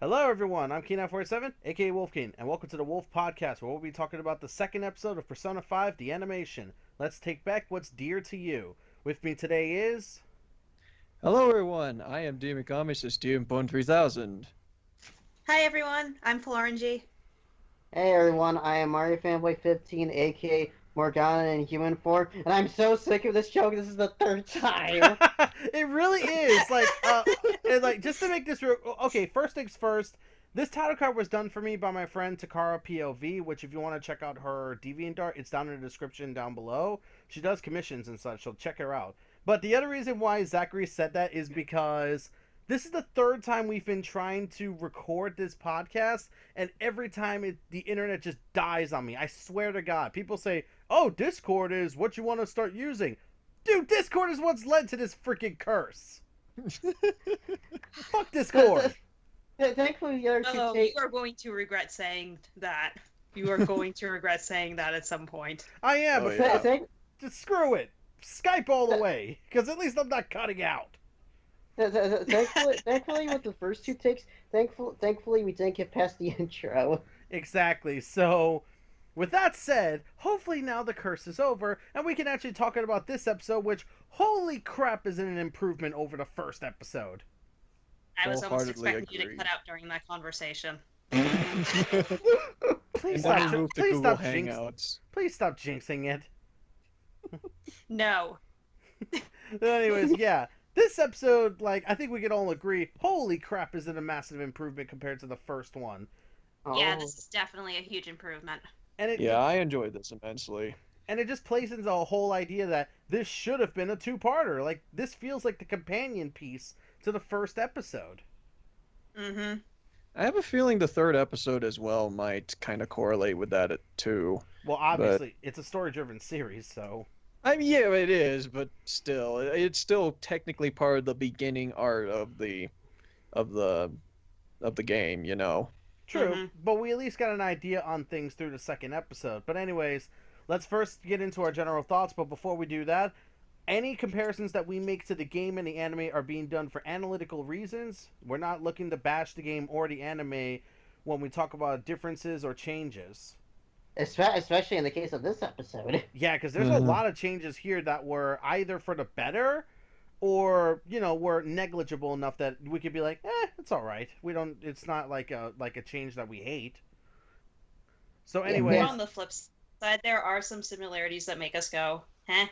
Hello, everyone. I'm Keen947, aka Wolfkeen, and welcome to the Wolf Podcast, where we'll be talking about the second episode of Persona 5: The Animation. Let's take back what's dear to you. With me today is. Hello everyone, I am D. McComics, Student Bone 3000. Hi everyone, I'm FlOrangey. Hey everyone, I am Mario Fanboy 15, aka Morgana in human form, and I'm so sick of this joke. This is the third time. It really is just to make this real. Okay, first things first. This title card was done for me by my friend TakaraPOV, which if you want to check out her DeviantArt, it's down in the description down below. She does commissions and such, so check her out. But the other reason why Zachary said that is because this is the third time we've been trying to record this podcast, and every time the internet just dies on me. I swear to God. People say, oh, Discord is what you want to start using. Dude, Discord is what's led to this freaking curse. Fuck Discord. Thankfully, the other two Oh, take. you are going to regret saying that. You are going to regret saying that at some point. I am, Oh, but yeah. just screw it. Skype all the way, because at least I'm not cutting out. Thankfully, with the first two takes, thankfully we didn't get past the intro. Exactly. So, with that said, hopefully now the curse is over, and we can actually talk about this episode, which, holy crap, is an improvement over the first episode. I was almost Wholeheartedly expecting you to agree. cut out during that conversation. Please And then stop. we move to Please Google stop jinxing. Hangouts. Please stop jinxing it. No. Anyways, yeah. This episode, I think we can all agree, holy crap, is it a massive improvement compared to the first one. Yeah, Oh. this is definitely a huge improvement. And it, Yeah, I enjoyed this immensely. and it just plays into a whole idea that this should have been a two-parter. This feels like the companion piece to the first episode. Mm-hmm. I have a feeling the third episode as well might kind of correlate with that too. Well, obviously, it's a story-driven series, so... I mean, yeah, it is, but still, it's still technically part of the beginning art of the game, you know. True, Mhm. but we at least got an idea on things through the second episode. But anyways, let's first get into our general thoughts, but before we do that, any comparisons that we make to the game and the anime are being done for analytical reasons. We're not looking to bash the game or the anime when we talk about differences or changes. Especially in the case of this episode. Yeah, because there's a Mhm. lot of changes here that were either for the better or, were negligible enough that we could be like, it's all right. It's not like a change that we hate. So Yeah, anyways, But on the flip side, there are some similarities that make us go, huh?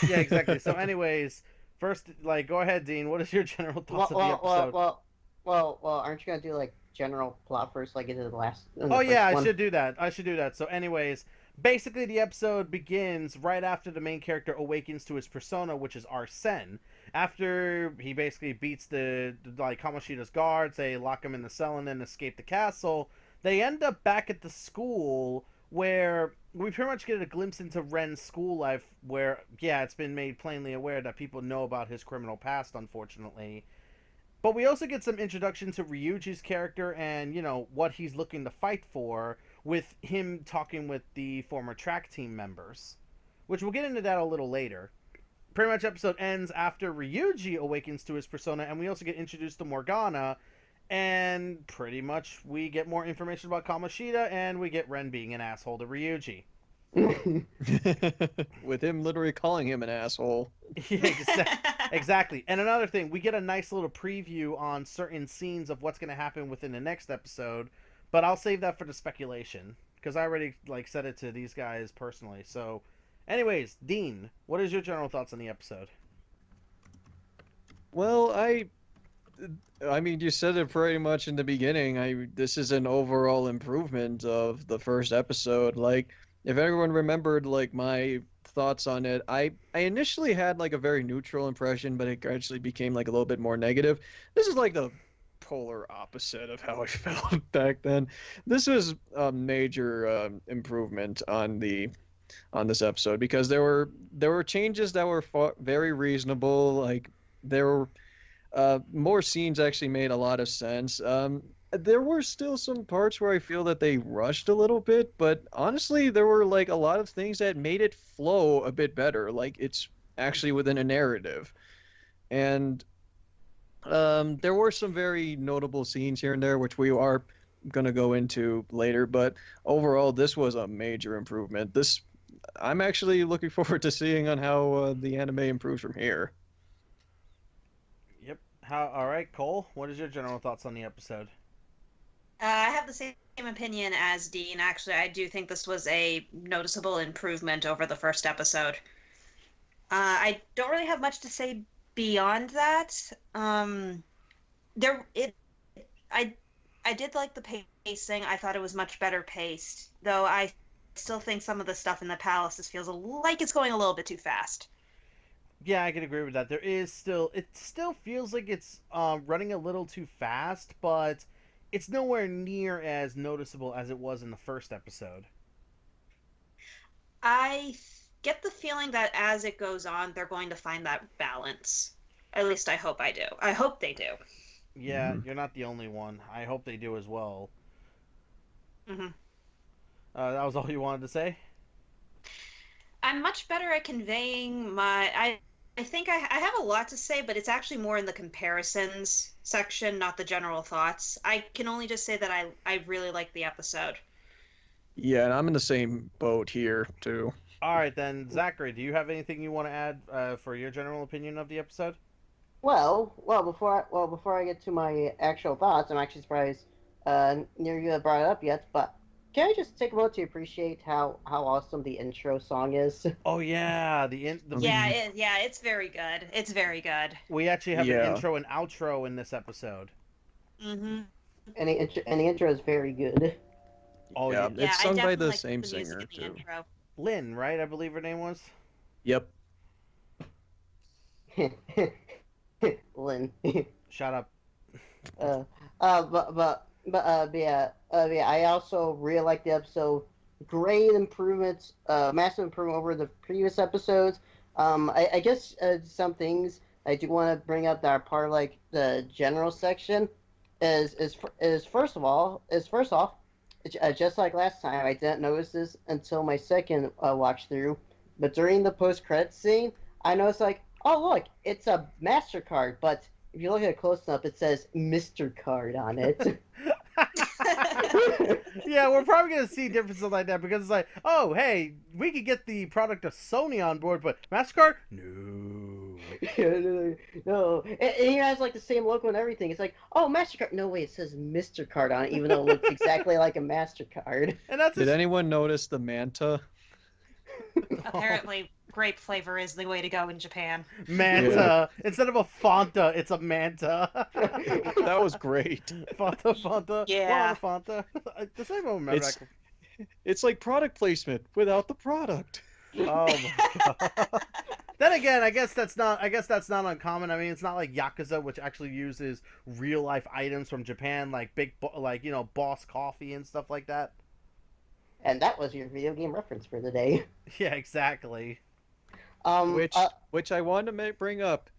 yeah, exactly. So anyways, first, go ahead, Dean. What is your general thoughts of the episode? Well, aren't you gonna do general plot first, like you did the last? Oh yeah, I should do that. So anyways, basically the episode begins right after the main character awakens to his persona, which is Arsene. After he basically beats the Kamoshida's guards, they lock him in the cell and then escape the castle. They end up back at the school where we pretty much get a glimpse into Ren's school life where, yeah, it's been made plainly aware that people know about his criminal past, unfortunately. But we also get some introduction to Ryuji's character and, what he's looking to fight for, with him talking with the former track team members. Which we'll get into that a little later. Pretty much episode ends after Ryuji awakens to his persona, and we also get introduced to Morgana, and pretty much we get more information about Kamoshida, and we get Ren being an asshole to Ryuji. With him literally calling him an asshole. Yeah, exactly. And another thing, we get a nice little preview on certain scenes of what's going to happen within the next episode, but I'll save that for the speculation because I already said it to these guys personally. So, anyways, Dean, what is your general thoughts on the episode? Well, I mean, you said it pretty much in the beginning. This is an overall improvement of the first episode. If everyone remembered, my thoughts on it, I initially had a very neutral impression, but it gradually became a little bit more negative. This is the polar opposite of how I felt back then. This was a major improvement on this episode because there were changes that were very reasonable. There were more scenes actually made a lot of sense. There were still some parts where I feel that they rushed a little bit, but honestly, there were a lot of things that made it flow a bit better. It's actually within a narrative. And There were some very notable scenes here and there, which we are going to go into later, but overall, this was a major improvement. I'm actually looking forward to seeing on how the anime improves from here. Yep. All right, Cole. What is your general thoughts on the episode? I have the same opinion as Dean. Actually, I do think this was a noticeable improvement over the first episode. I don't really have much to say beyond that. I did like the pacing. I thought it was much better paced, though I still think some of the stuff in the palaces feels like it's going a little bit too fast. Yeah, I can agree with that. It still feels like it's running a little too fast, but it's nowhere near as noticeable as it was in the first episode. I get the feeling that as it goes on, they're going to find that balance. At least I hope I do. I hope they do. Yeah, You're not the only one. I hope they do as well. Mm-hmm. That was all you wanted to say? I'm much better at conveying my... I think I have a lot to say, but it's actually more in the comparisons section, not the general thoughts. I can only just say that I really like the episode. Yeah, and I'm in the same boat here, too. All right, then, Zachary, do you have anything you want to add for your general opinion of the episode? Well, before I get to my actual thoughts, I'm actually surprised neither of you have brought it up yet, but can I just take a moment to appreciate how awesome the intro song is? Oh yeah, it's very good. It's very good. We actually have an intro and outro in this episode. Mm-hmm. And the intro is very good. Oh yeah, yeah. it's sung by the like same music singer in the too. intro. Lynn, right? I believe her name was. Yep. Lynn. Shut up. Yeah, I also really like the episode. Great improvements, massive improvement over the previous episodes. I guess some things I do want to bring up that are part of like the general section is first off, just like last time, I didn't notice this until my second watch through. But during the post-credits scene, I noticed like, oh look, it's a MasterCard, but if you look at it close enough, it says Mr. Card on it. Yeah, we're probably going to see differences like that because it's like, oh, hey, we could get the product of Sony on board, but MasterCard? No. No. And he has like the same logo and everything. It's like, oh, MasterCard. No, wait, it says Mr. Card on it, even though it looks exactly like a MasterCard. And that's Did anyone notice the manta? Apparently, grape flavor is the way to go in Japan. Manta. Yeah. Instead of a Fanta, it's a Manta. That was great. Fanta. Yeah. Fanta. Does anyone remember that? It's like product placement without the product. Oh my god. Then again, I guess that's not uncommon. I mean, it's not like Yakuza, which actually uses real life items from Japan, like Boss Coffee and stuff like that. And that was your video game reference for the day. Yeah, exactly. Which I wanted to bring up.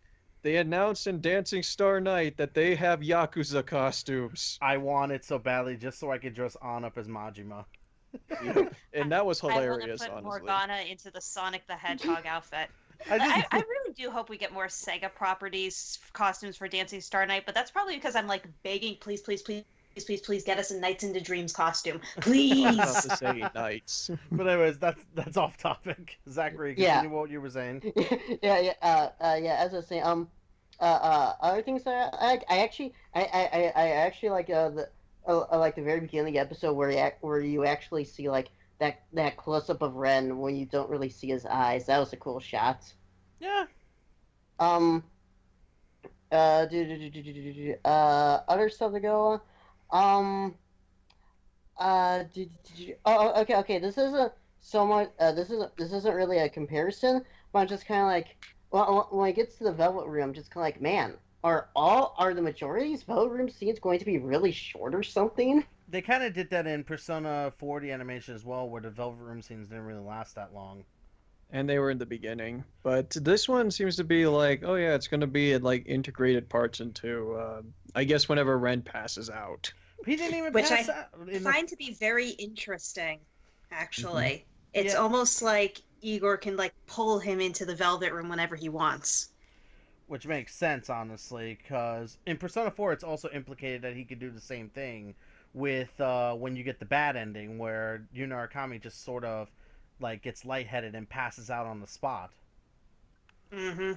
They announced in Dancing Star Night that they have Yakuza costumes. I want it so badly just so I could dress on up as Majima. Yeah. And that was hilarious, I want to put honestly. Morgana into the Sonic the Hedgehog outfit. I really do hope we get more Sega properties costumes for Dancing Star Night, but that's probably because I'm like begging, please get us a Nights into Dreams costume, please. I was about to say Nights. But anyways, that's off topic. Zachary, continue what you were saying. Yeah. As I was saying, other things that I actually like like the very beginning of the episode where you actually see like that close up of Ren when you don't really see his eyes. That was a cool shot. Yeah. Other stuff to go on. Okay. This isn't so much. This isn't really a comparison, but I'm just kind of like, well, when it gets to the Velvet Room, I'm just kind of like, man, are the majority of these Velvet Room scenes going to be really short or something? They kind of did that in Persona 4 animation as well, where the Velvet Room scenes didn't really last that long. And they were in the beginning. But this one seems to be like, oh yeah, it's going to be like integrated parts into, I guess, whenever Ren passes out. He didn't even Which pass I out. find to be very interesting, actually. Mm-hmm. It's almost like Igor can like pull him into the Velvet Room whenever he wants. Which makes sense, honestly, because in Persona 4, it's also implicated that he could do the same thing with when you get the bad ending, where Yuna Arakami just sort of like gets lightheaded and passes out on the spot. Mm-hmm.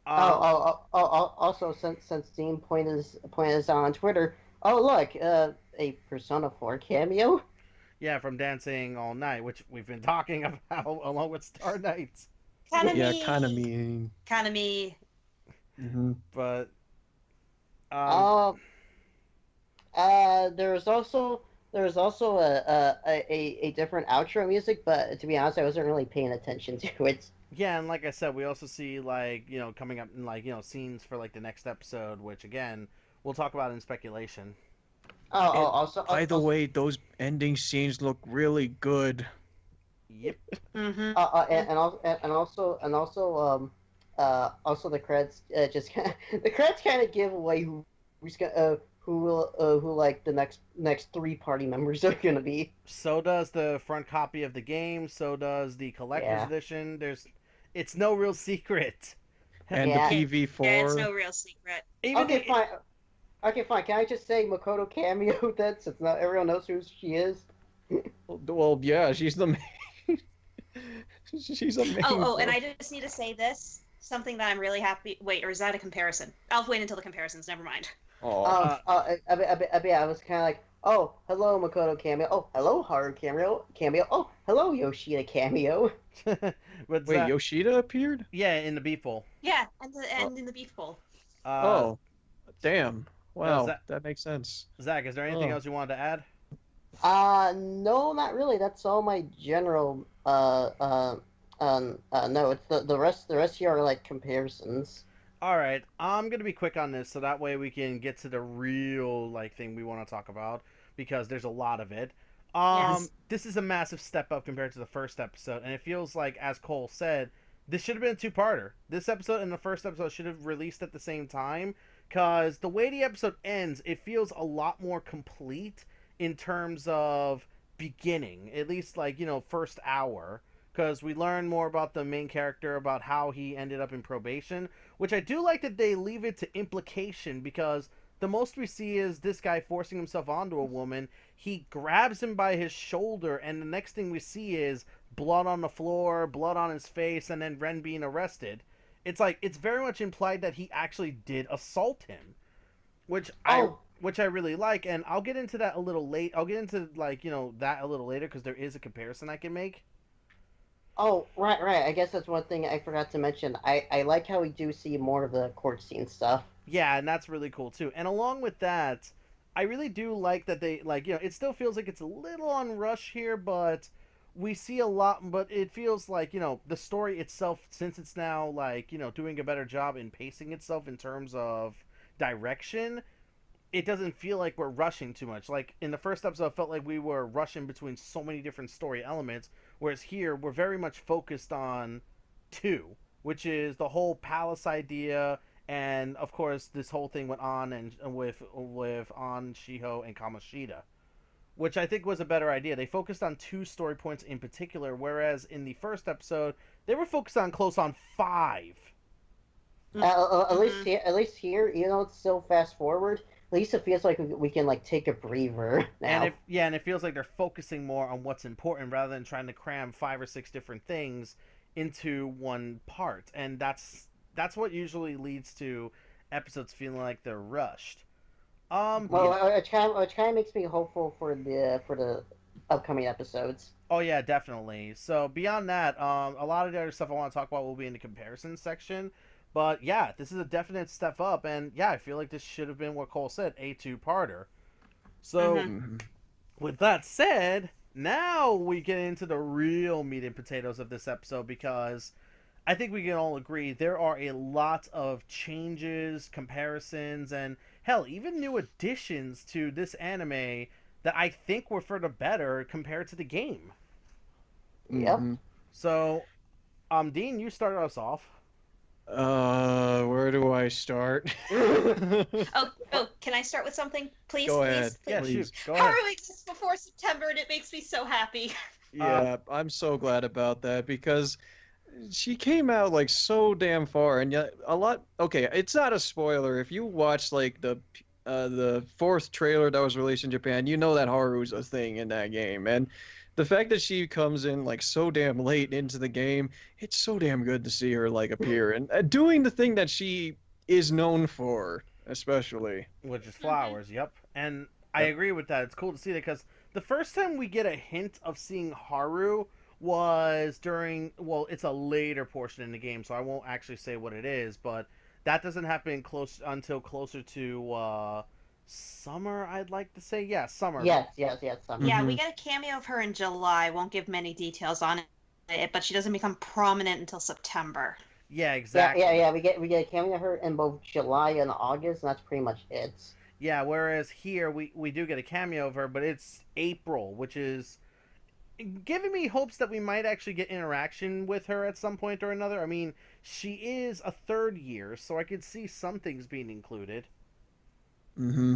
Also, since Dean pointed us out on Twitter, oh look, a Persona 4 cameo. Yeah, from Dancing All Night, which we've been talking about along with Star Knights. Kanami. Kanami. Mm-hmm. But There's also a different outro music, but to be honest, I wasn't really paying attention to it. yeah, and like I said, we also see like coming up in like scenes for like the next episode, which again we'll talk about in speculation. By the way, those ending scenes look really good. Yep. Mm-hmm. Also the credits the credits kind of give away who like the next 3 party members are gonna be. So does the front copy of the game. So does the collector's edition. It's no real secret. And Yeah. the PV4. Yeah, it's no real secret. Fine. Okay, fine. Can I just say Makoto cameo then, since not everyone knows who she is? Well, yeah, she's the main. She's a main. Oh, and I just need to say this. Something that I'm really happy. Wait, or is that a comparison? I'll wait until the comparisons. Never mind. I was kind of like, oh, hello Makoto cameo. Oh, hello Haru cameo. Oh, hello Yoshida cameo. Wait, Yoshida appeared? Yeah, in the Beeful. Yeah, and in the beef bowl. Damn. Wow, Zach, that makes sense. Zach, is there anything else you wanted to add? No, not really. That's all my general. No, it's the rest. The rest here are like comparisons. All right, I'm gonna be quick on this, so that way we can get to the real like thing we want to talk about, because there's a lot of it. Yes. This is a massive step up compared to the first episode, and it feels like, as Cole said, this should have been a two-parter. This episode and the first episode should have released at the same time, because the way the episode ends, it feels a lot more complete in terms of beginning, at least like first hour, because we learn more about the main character, about how he ended up in probation, which I do like that they leave it to implication, because the most we see is this guy forcing himself onto a woman. He grabs him by his shoulder, and the next thing we see is blood on the floor, blood on his face, and then Ren being arrested. It's like, it's very much implied that he actually did assault him, which I really like, and I'll get into that a little late. I'll get into that a little later, because there is a comparison I can make. Oh, right. I guess that's one thing I forgot to mention. I like how we do see more of the court scene stuff. Yeah, and that's really cool too. And along with that, I really do like that they it still feels like it's a little on rush here, but we see a lot. But it feels like the story itself, since it's now doing a better job in pacing itself in terms of direction, it doesn't feel like we're rushing too much. Like in the first episode, it felt like we were rushing between so many different story elements, whereas here we're very much focused on two, which is the whole palace idea, and of course this whole thing went on and with An, Shiho, and Kamoshida, which I think was a better idea. They focused on 2 story points in particular, whereas in the first episode they were focused on close on 5. At least here, it's still fast forward. At least it feels like we can take a breather now. And it feels like they're focusing more on what's important rather than trying to cram 5 or 6 different things into one part. And that's what usually leads to episodes feeling like they're rushed. It kind of makes me hopeful for the upcoming episodes. Oh yeah, definitely. So beyond that, a lot of the other stuff I want to talk about will be in the comparison section. But yeah, this is a definite step up, and yeah, I feel like this should have been what Cole said, a 2-parter. So, with that said, now we get into the real meat and potatoes of this episode, because I think we can all agree there are a lot of changes, comparisons, and hell, even new additions to this anime that I think were for the better compared to the game. Yep. So, Dean, you started us off. Where do I start? Can I start with something, please? Go ahead. Please? Yeah, please. shoot. Go ahead. Haru exists before September, and it makes me so happy. Yeah, I'm so glad about that, because she came out like so damn far, and yet a lot. Okay, it's not a spoiler if you watch like the fourth trailer that was released in Japan. You know that Haru's a thing in that game, and the fact that she comes in like so damn late into the game, it's so damn good to see her like appear and doing the thing that she is known for, especially. Which is flowers. Yep. And I agree with that. It's cool to see that because the first time we get a hint of seeing Haru was during, well, it's a later portion in the game, so I won't actually say what it is, but that doesn't happen close until closer to summer, I'd like to say. Yeah, summer. Yes, summer. Yeah, we get a cameo of her in July. Won't give many details on it, but she doesn't become prominent until September. Yeah, exactly. Yeah. We get a cameo of her in both July and August, and that's pretty much it. Yeah, whereas here we do get a cameo of her, but it's April, which is giving me hopes that we might actually get interaction with her at some point or another. I mean, she is a third year, so I could see some things being included. Mm-hmm.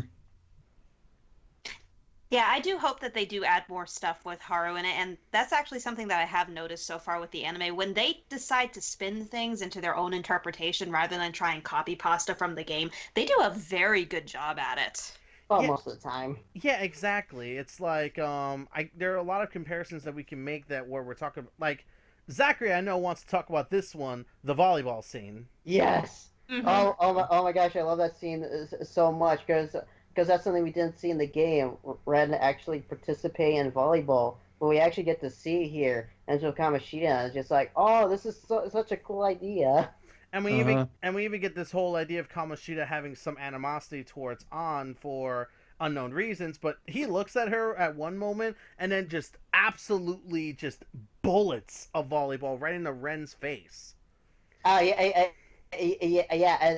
Yeah, I do hope that they do add more stuff with Haru in it, and that's actually something that I have noticed so far with the anime. When they decide to spin things into their own interpretation rather than try and copy pasta from the game, they do a very good job at it. Well, Yeah. most of the time. Yeah, exactly. It's like there are a lot of comparisons that we can make that where we're talking like Zachary I know wants to talk about this one, the volleyball scene. Yes. Mm-hmm. Oh my gosh, I love that scene so much because that's something we didn't see in the game. Ren actually participate in volleyball, but we actually get to see here. And so Kamoshida is just like, oh, this is such a cool idea. And we even get this whole idea of Kamoshida having some animosity towards An for unknown reasons, but he looks at her at one moment and then just absolutely just bullets a volleyball right into Ren's face. Yeah,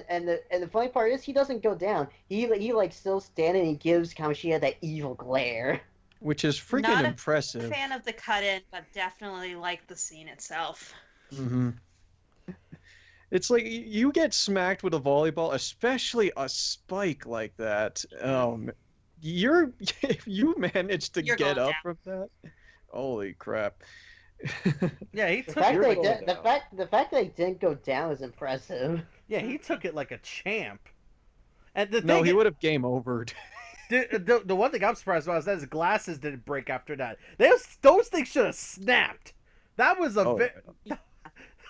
and the funny part is he doesn't go down. He like still standing and he gives Kamoshida that evil glare. Which is freaking Not impressive. a fan of the cut-in, but definitely like the scene itself. Mm-hmm. It's like you get smacked with a volleyball, especially a spike like that. If you manage to You're get going up down. from that, holy crap! Yeah, he The took fact, it. the fact that he didn't go down is impressive. Yeah, he took it like a champ. And the No, thing he would have game overed. the one thing I'm surprised about is that his glasses didn't break after that. Those things should have snapped. That was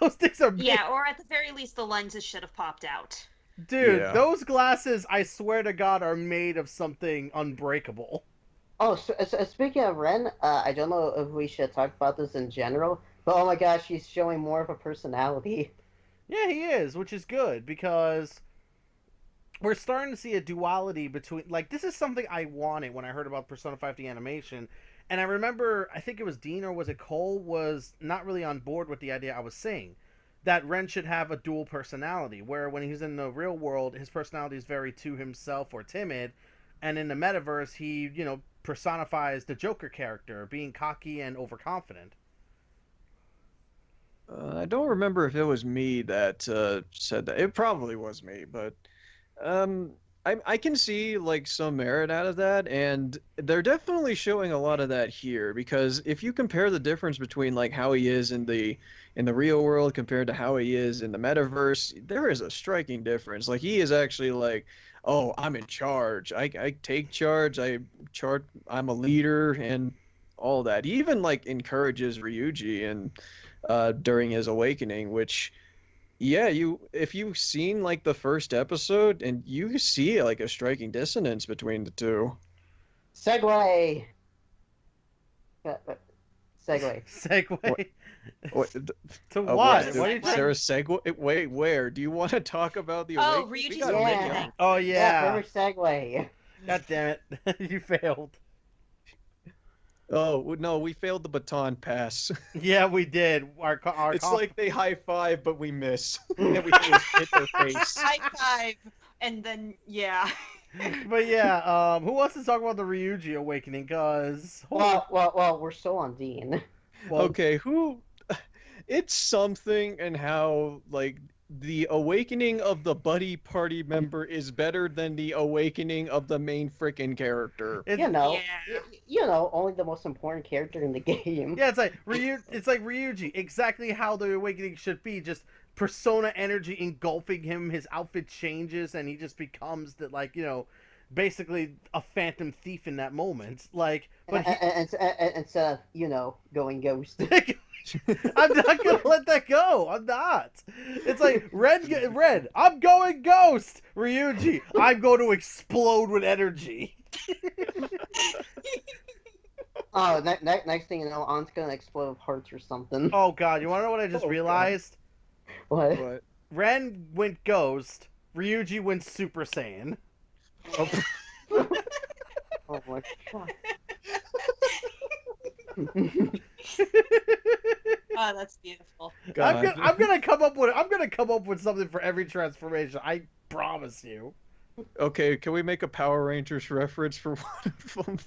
those things are big. Yeah, or at the very least, the lenses should have popped out. Dude, Yeah. those glasses, I swear to God, are made of something unbreakable. Oh, so speaking of Ren, I don't know if we should talk about this in general, but oh my gosh, he's showing more of a personality. Yeah, he is, which is good because we're starting to see a duality between like this is something I wanted when I heard about Persona 5 the animation. And I remember, I think it was Dean or was it Cole was not really on board with the idea I was saying that Ren should have a dual personality, where when he's in the real world, his personality is very to himself or timid, and in the metaverse, he, personifies the Joker character, being cocky and overconfident. I don't remember if it was me that said that. It probably was me, but I can see like some merit out of that, and they're definitely showing a lot of that here because if you compare the difference between like how he is in the real world compared to how he is in the metaverse, there is a striking difference. Like he is actually like, oh, I'm in charge. I take charge. I'm a leader and all that. He even like encourages Ryuji and during his awakening, which yeah, if you've seen like the first episode and you see like a striking dissonance between the two. Segway. Segway. Segue What, to oh, what? wait, What are you is trying? there a segue? Wait, where? Do you want to talk about the Oh, awakening? We Ryuji's got awakening. many. Oh yeah. Perfect segue. God damn it, you failed. Oh no, we failed the baton pass. Yeah, we did. It's like they high five, but we miss, and we just hit their face. High five, and then yeah. But yeah, who wants to talk about the Ryuji awakening? Cause Well, we're still on Dean. well, Okay, who? It's something, and how like the awakening of the buddy party member is better than the awakening of the main frickin' character. It's, You know, Yeah. you know, only the most important character in the game. yeah, it's like Ryuji, exactly how the awakening should be. Just persona energy engulfing him. His outfit changes, and he just becomes the basically a phantom thief in that moment. Like, but Instead of, you know, going ghost. I'm not gonna let that go. I'm not. It's like Red. I'm going ghost. Ryuji, I'm going to explode with energy. Oh, next thing you know, An's gonna explode with hearts or something. Oh God, you wanna know what I just realized? What? But Ren went ghost. Ryuji went Super Saiyan. Oh my god. Oh, that's beautiful. God. I'm gonna come up with something for every transformation. I promise you. Okay, can we make a Power Rangers reference for one of them?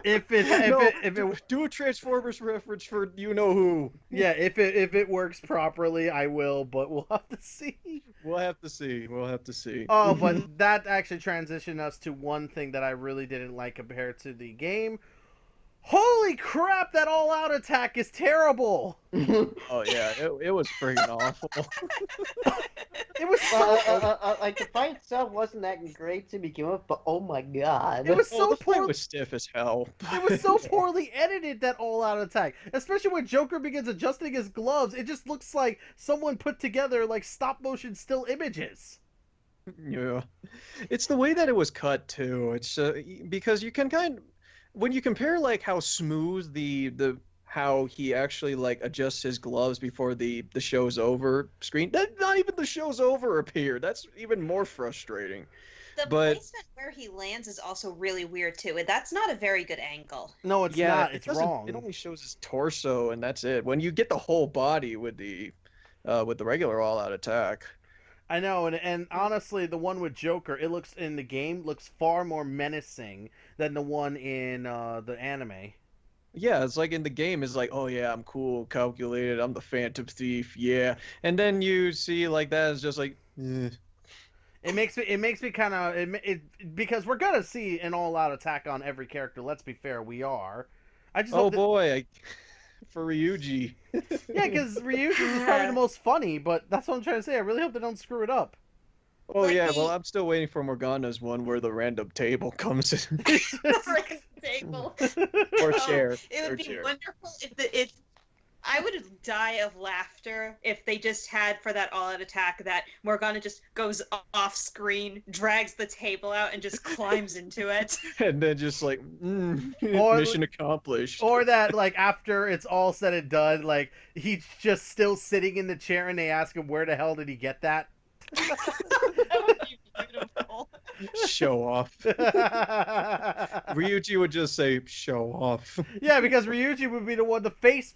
If it Do a Transformers reference for you know who. yeah, if it works properly, I will. But we'll have to see. We'll have to see. We'll have to see. Oh, but that actually transitioned us to one thing that I really didn't like compared to the game. Holy crap! That all-out attack is terrible. Oh yeah, it was freaking awful. It was so. Like the fight itself wasn't that great to begin with, but oh my god. It was so the fight poor. was stiff as hell. It was so poorly edited, that all-out attack. Especially when Joker begins adjusting his gloves, it just looks like someone put together like stop-motion still images. Yeah, it's the way that it was cut too. It's because you can when you compare like how smooth the how he actually like adjusts his gloves before the show's over screen. That not even the show's over appeared. That's even more frustrating. The But- placement where he lands is also really weird too. And that's not a very good angle. No, it's not. It's wrong. It only shows his torso and that's it. When you get the whole body with the regular all-out attack. I know, and honestly, the one with Joker, it looks in the game looks far more menacing than the one in the anime. Yeah, it's like in the game, it's like, oh yeah, I'm cool, calculated, I'm the Phantom Thief, yeah. And then you see like that, it's just like, eh. It makes me kind of because we're gonna see an all-out attack on every character. Let's be fair, we are. I just Oh hope that- boy, for Ryuji. yeah, because Ryuji is probably the most funny, but that's what I'm trying to say. I really hope they don't screw it up. Oh Like yeah, the- well I'm still waiting for Morgana's one where the random table comes in. Freaking table. Or Oh, chair. It or would be chair. wonderful if I would die of laughter if they just had for that all-out attack that Morgana just goes off screen, drags the table out, and just climbs into it. And then just like, Or- mission accomplished. Or that, like, after it's all said and done, like, he's just still sitting in the chair and they ask him, where the hell did he get that? That would be beautiful. Show off. Ryuji would just say, show off. Yeah, because Ryuji would be the one that face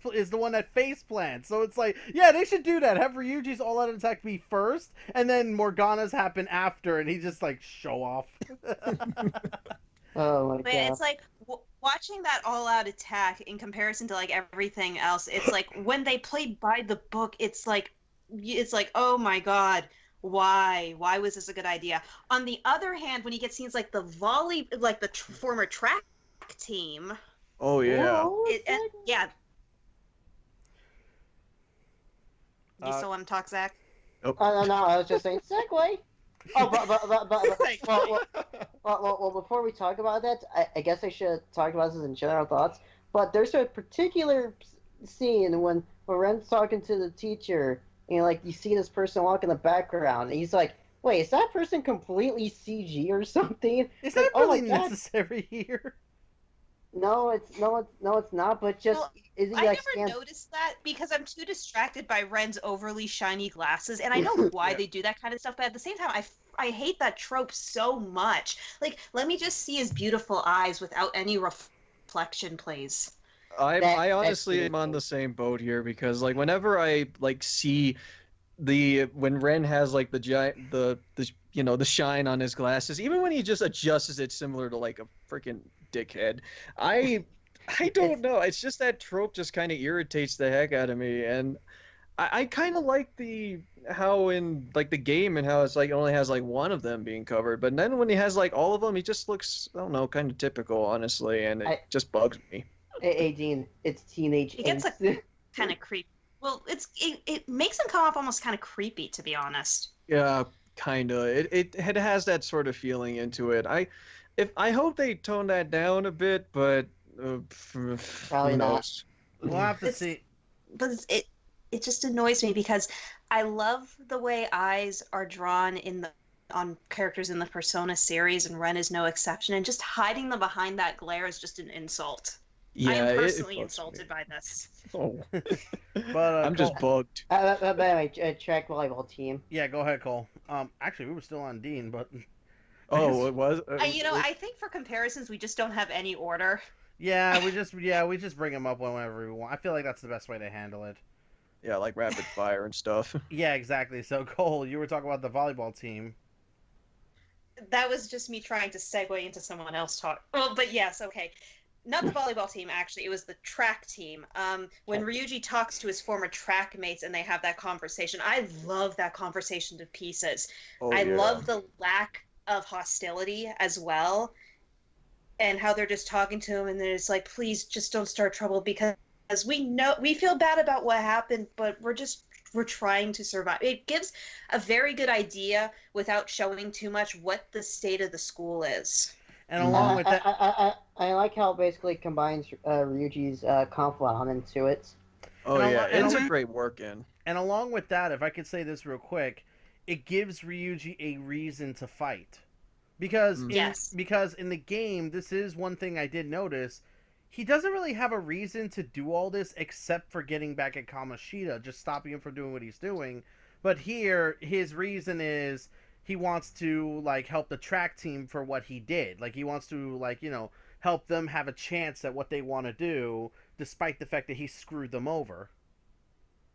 plants. So it's like, yeah, they should do that. Have Ryuji's all-out attack be first, and then Morgana's happen after, and he just like show off. Oh my But god. it's like watching that all-out attack in comparison to like everything else. It's like when they play by the book, it's like, oh my god, why was this a good idea? On the other hand, when you get scenes like the former track team, Oh yeah. yeah. You Uh, still want to talk, Zach? No, I was just saying segue. Oh, well, before we talk about that, I guess I should talk about this in general thoughts. But there's a particular scene when Ren's talking to the teacher, and like you see this person walk in the background, and he's like, "Wait, is that person completely CG or something?" Is Like, that oh my really God. necessary here? No, it's not. But just Well, is he I like never stands? noticed that because I'm too distracted by Ren's overly shiny glasses, and I know why Yeah. they do that kind of stuff. But at the same time, I hate that trope so much. Like, let me just see his beautiful eyes without any reflection, please. I That's honestly am on beautiful. the same boat here because like whenever I like see when Ren has like the giant the shine on his glasses, even when he just adjusts it similar to like a freaking dickhead, I don't know. It's just that trope just kind of irritates the heck out of me, and I kind of like how in like the game and how it's like only has like one of them being covered, but then when he has like all of them, he just looks, I don't know, kind of typical, honestly, and it just bugs me. Hey, Dean, it's teenage It gets angst. kind of creepy. Well, it makes him come off almost kind of creepy, to be honest. Yeah, kind of. It has that sort of feeling into it. I hope they tone that down a bit, but Probably who not. knows? We'll have to It's- see. But it just annoys me because I love the way eyes are drawn on characters in the Persona series, and Ren is no exception. And just hiding them behind that glare is just an insult. I Yeah, am it personally bugs me. insulted by this. Oh, But I'm just Cole, bugged. But anyway, track volleyball team. yeah, go ahead, Cole. Actually, we were still on Dean, but Oh, it was. I think for comparisons, we just don't have any order. yeah, we just bring him up whenever we want. I feel like that's the best way to handle it. Yeah, like rapid fire and stuff. Yeah, exactly. So Cole, you were talking about the volleyball team. That was just me trying to segue into someone else talk. Oh, but yes, okay. Not the volleyball team, actually. It was the track team. When Ryuji talks to his former track mates and they have that conversation, I love that conversation to pieces. Oh, I yeah. love the lack of hostility as well, and how they're just talking to him, and then it's like, please, just don't start trouble, because we feel bad about what happened, but we're trying to survive. It gives a very good idea without showing too much what the state of the school is. And along with that, I like how it basically combines Ryuji's conflict into it. Oh And yeah, and it's a Mhm. great work in. and along with that, if I could say this real quick, it gives Ryuji a reason to fight. Because Yes. because in the game, this is one thing I did notice. He doesn't really have a reason to do all this except for getting back at Kamoshida, just stopping him from doing what he's doing. But here, his reason is he wants to like help the track team for what he did. Like he wants to like, help them have a chance at what they want to do, despite the fact that he screwed them over.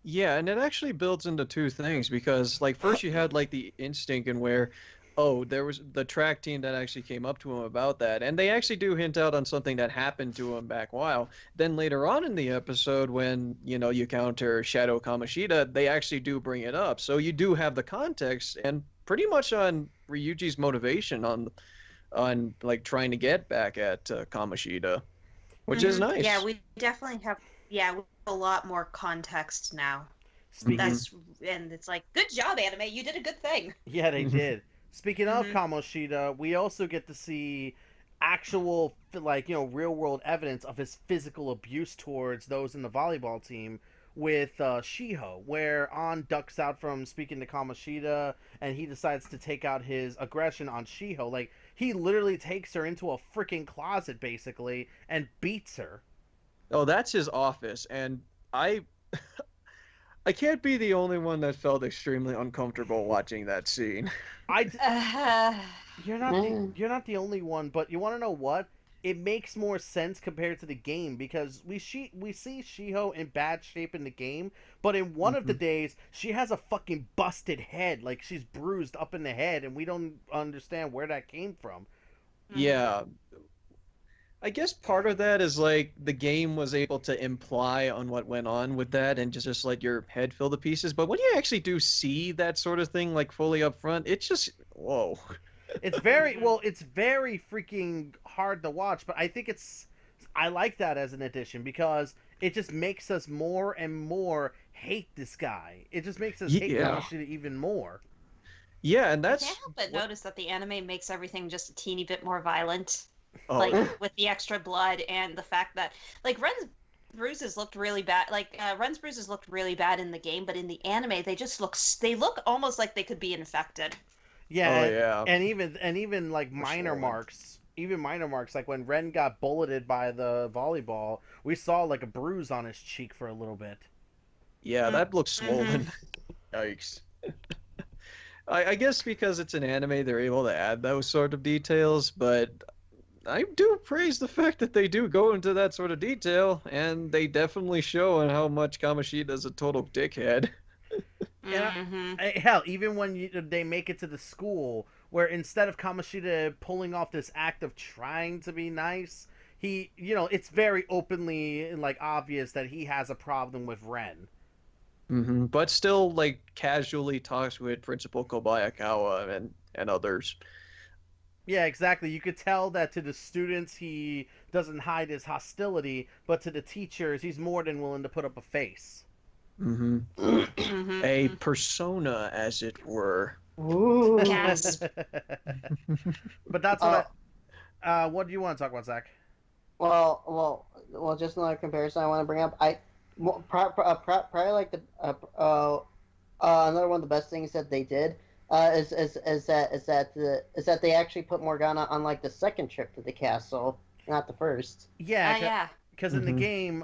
Yeah, and it actually builds into two things because like first you had like the instinct in where oh, there was the track team that actually came up to him about that, and they actually do hint out on something that happened to him back a while. Then later on in the episode when, you counter Shadow Kamoshida, they actually do bring it up. So you do have the context and pretty much on Ryuji's motivation on like trying to get back at Kamoshida, which is Mhm. nice. Yeah, we definitely have. Yeah, we have a lot more context now. Speaking, And it's like, good job, anime. You did a good thing. yeah, they did. Speaking of Mhm. Kamoshida, we also get to see actual, like, real world evidence of his physical abuse towards those in the volleyball team with Shiho, where An ducks out from speaking to Kamoshida and he decides to take out his aggression on Shiho. Like, he literally takes her into a freaking closet, basically, and beats her. Oh, that's his office, and I I can't be the only one that felt extremely uncomfortable watching that scene. You're not the only one, but you want to know what? It makes more sense compared to the game because we see Shiho in bad shape in the game, but in one of the days she has a fucking busted head, like she's bruised up in the head, and we don't understand where that came from. Yeah. I guess part of that is like the game was able to imply on what went on with that and just let your head fill the pieces. But when you actually do see that sort of thing like fully up front, it's just whoa. It's very freaking hard to watch, but I think I like that as an addition because it just makes us more and more hate this guy. It just makes us hate Yeah. Kamoshida even more. Yeah, and I that's can't help but notice that the anime makes everything just a teeny bit more violent. oh, Like with the extra blood and the fact that like Ren's bruises looked really bad. Like Ren's bruises looked really bad in the game, but in the anime they look almost like they could be infected. Yeah, Oh, yeah. and even like minor sure. marks, like when Ren got bulleted by the volleyball, we saw like a bruise on his cheek for a little bit. yeah, that looks swollen. Yikes. I guess because it's an anime, they're able to add those sort of details, but I do praise the fact that they do go into that sort of detail, and they definitely show on how much Kamoshida is a total dickhead. Yeah. Mhm. Hell, even when they make it to the school, where instead of Kamoshida pulling off this act of trying to be nice, it's very openly like obvious that he has a problem with Ren. But still, like, casually talks with Principal Kobayakawa and others. Yeah, exactly. You could tell that to the students he doesn't hide his hostility, but to the teachers he's more than willing to put up a face. A persona, as it were. Ooh. Yes. But that's what do you want to talk about, Zach? Well, just another comparison I want to bring up. Probably like another one of the best things that they did is that they actually put Morgana on like the second trip to the castle, not the first. Yeah, because in the game,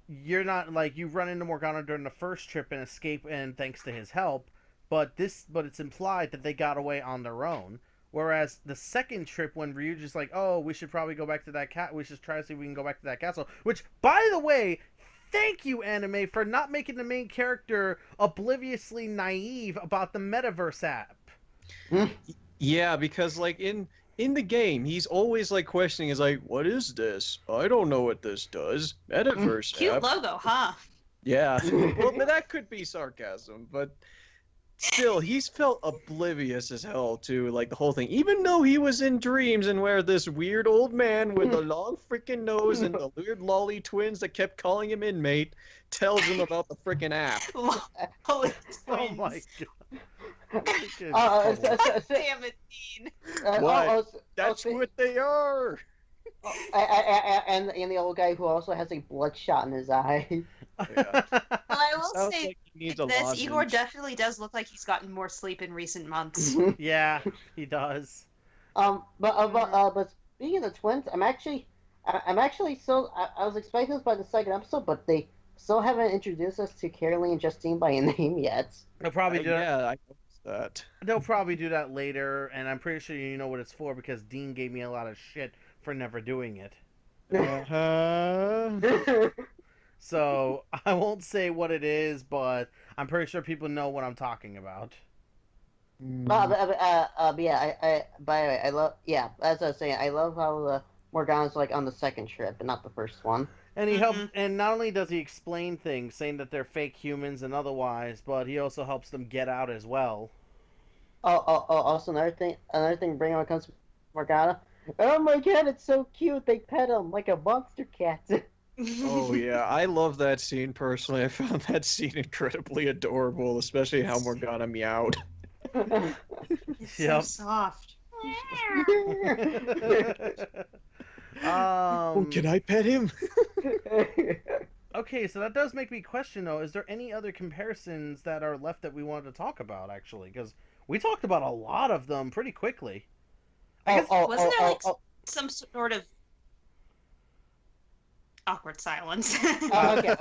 you're not like you run into Morgana during the first trip and escape, and thanks to his help. But it's implied that they got away on their own. Whereas the second trip, when Ryuji's like, "Oh, we should probably go back to that we should try to see if we can go back to that castle." Which, by the way, thank you, anime, for not making the main character obliviously naive about the metaverse app. Yeah, because like in the game, he's always like questioning. Is like, "What is this? I don't know what this does." Metaverse Cute app. logo, huh? Yeah. Well, but that could be sarcasm, but still, he's felt oblivious as hell to like the whole thing, even though he was in dreams and where this weird old man with a long freaking nose and the weird lolly twins that kept calling him inmate tells him about the freaking app. Holy Oh my god. Damn it, Dean. That's what they are. And the old guy who also has a bloodshot in his eye. Yeah. Well, I will Sounds say like he needs a this, lozenge. Igor definitely does look like he's gotten more sleep in recent months. Yeah, he does. But speaking of twins, I'm actually still. I was expecting this by the second episode, but they still haven't introduced us to Caroline and Justine by name yet. They'll probably do Yeah, I noticed that. They'll probably do that later, and I'm pretty sure you know what it's for because Dean gave me a lot of shit for never doing it. So I won't say what it is, but I'm pretty sure people know what I'm talking about. By the way, I love. Yeah, as I was saying, I love how Morgana's like on the second trip and not the first one. And he helps, and not only does he explain things, saying that they're fake humans and otherwise, but he also helps them get out as well. Also another thing, bring when it comes to Morgana. Oh my god, it's so cute. They pet him like a monster cat. Oh yeah, I love that scene personally. I found that scene incredibly adorable, especially how Morgana meowed. It's so soft. Can I pet him? Okay, so that does make me question though, is there any other comparisons that are left that we wanted to talk about actually? Because we talked about a lot of them pretty quickly. Wasn't there like some sort of awkward silence? Okay.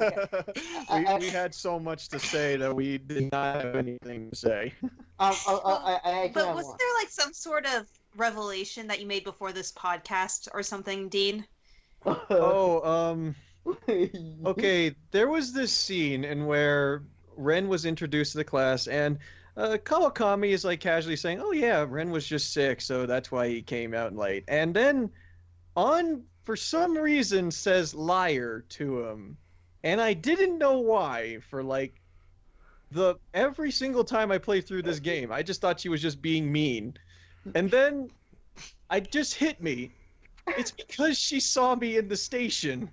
We had so much to say that we did not have anything to say. But wasn't there like some sort of revelation that you made before this podcast or something, Dean? Okay, there was this scene in where Ren was introduced to the class, and Kawakami is like casually saying, "Oh yeah, Ren was just sick, so that's why he came out late." And then for some reason says liar to him. And I didn't know why for like every single time I played through this game. I just thought she was just being mean. And then it just hit me. It's because she saw me in the station.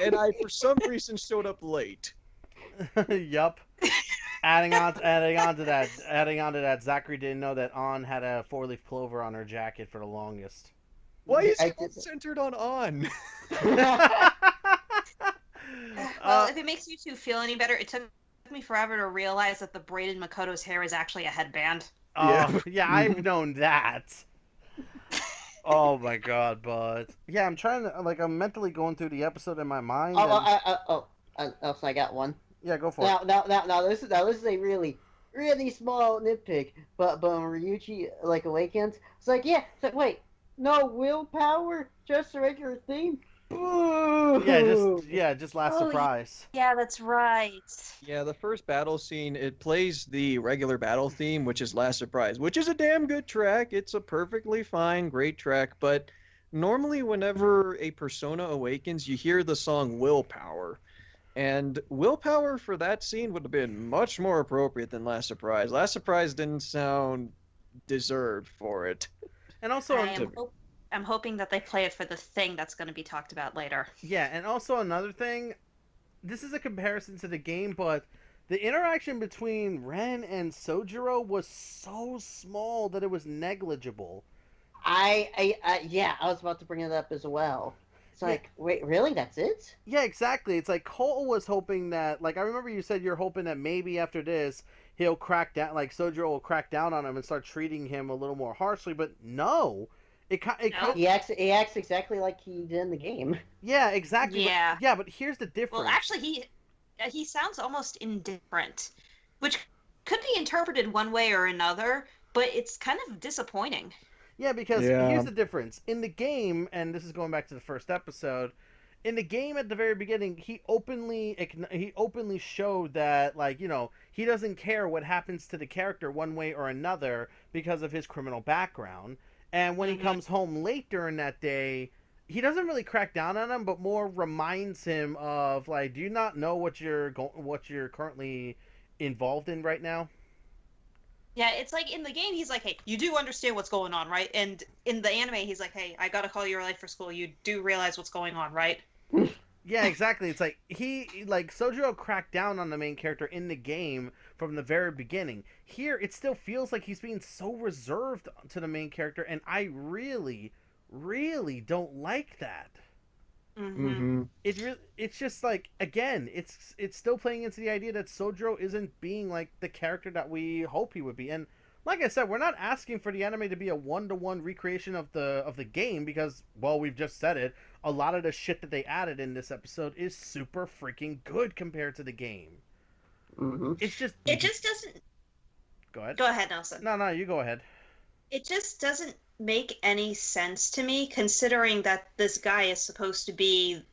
And I for some reason showed up late. Yup. Adding on to that, Zachary didn't know that An had a 4-leaf clover on her jacket for the longest. Why is it all centered on An? Well, if it makes you two feel any better, it took me forever to realize that the braided Makoto's hair is actually a headband. Yeah, I've known that. Oh my god, but yeah, I'm trying to I'm mentally going through the episode in my mind. So I got one. Yeah, go for it. Now this is a really small nitpick, but when Ryuji awakens, it's like wait, no willpower, just a regular theme. Boo! Just last surprise. Yeah, that's right. Yeah, the first battle scene, it plays the regular battle theme, which is Last Surprise, which is a damn good track. It's a perfectly fine, great track, but normally whenever a persona awakens, you hear the song Willpower. And willpower for that scene would have been much more appropriate than Last Surprise. Last Surprise didn't sound deserved for it. And also, I'm hoping that they play it for the thing that's going to be talked about later. yeah, and also another thing, this is a comparison to the game, but the interaction between Ren and Sojiro was so small that it was negligible. Yeah, I was about to bring it up as well. It's like, wait, really? That's it? Yeah, exactly. It's like Cole was hoping that, like, I remember you said you're hoping that maybe after this he'll crack down, like Sojiro will crack down on him and start treating him a little more harshly. But no, He acts exactly like he did in the game. Yeah, exactly. Yeah. But here's the difference. Well, actually, he sounds almost indifferent, which could be interpreted one way or another, but it's kind of disappointing. Yeah, because here's the difference. In the game, and this is going back to the first episode, in the game at the very beginning, he openly showed that, like, you know, he doesn't care what happens to the character one way or another because of his criminal background. And when he comes home late during that day, he doesn't really crack down on him, but more reminds him of, like, do you not know what you're currently involved in right now? Yeah, it's like in the game, he's like, hey, you do understand what's going on, right? And in the anime, he's like, hey, I gotta call you late for school. You do realize what's going on, right? Yeah, exactly. It's like Sojiro cracked down on the main character in the game from the very beginning. Here, it still feels like he's being so reserved to the main character, and I really, really don't like that. It's just like, again, it's still playing into the idea that Sojiro isn't being like the character that we hope he would be. And like I said, we're not asking for the anime to be a one-to-one recreation of the game because, well, we've just said it. A lot of the shit that they added in this episode is super freaking good compared to the game. It just doesn't. Go ahead. Go ahead, Nelson. No, you go ahead. It just doesn't make any sense to me, considering that this guy is supposed to be